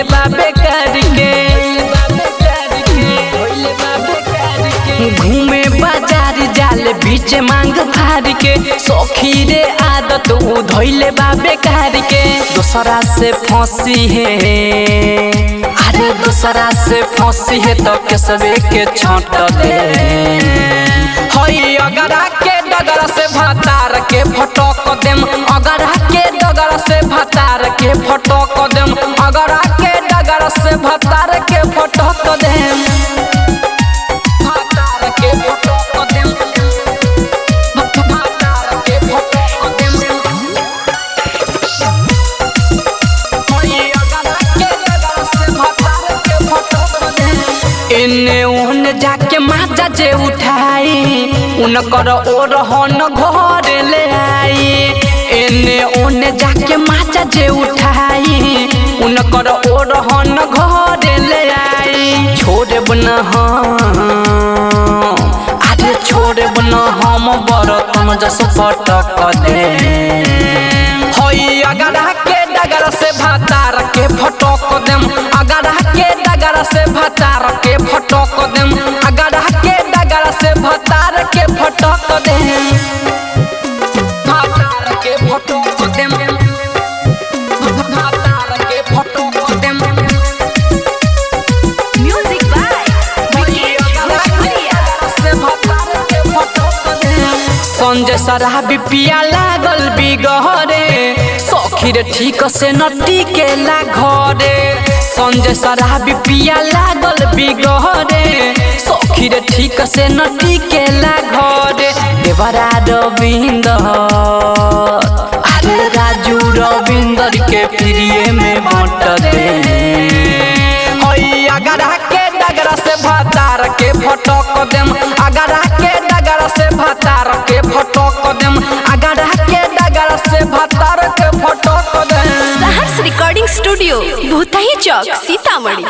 धोइले बाबे करके घूमे बाजार जाल बीच मांग फार के सखी रे आदत उ धोइले बाबे करके दूसरा से फंसी है अरे दूसरा से फंसी है तो केसवे के छांट दे हई अगरा के डगरा से भातार के फटक देम अगरा के डगरा से भातार के फटक देम अगरा के डगरा से भातार के फटक देम भातार के फटक देम भातार के फटक देम हई अगरा के डगरा से भातार के फटक देम इन्ने ओने जाके माजा जे उठाई उनकर ओर हन घर ले आई एने ओने जाके माचा जे उठाई उनकर ओर हन घर ले आई छोड़े बना अरे छोड़े बना हम बरतन जस फटक दे हई अगरा के डगरा से भातार के फटक देम अगरा के डगरा से भातार के फटक देम अगरा के डगरा से भातार के फटक देम भातार के फटक देम भातार के फटक देम म्यूजिक बाय से भातार के फटक देम संजय शराबी पिया लागल बिगहरे सखी रे ठीक से नटी के ला घरे संजय शराबी पिया लागल बिगहरे सखी रे ठीक से नटी के ला घरे देवरा रविंदर अरे राजू रविंदर के प्रिय में बांट दे हई अगरा के डगरा से भातार के फटक देम अगरा के डगरा से भातार के फटक देम अगरा के डगरा से भातार के फटक देम सहर्ष रिकॉर्डिंग स्टूडियो भूतही चौक सीतामढ़ी।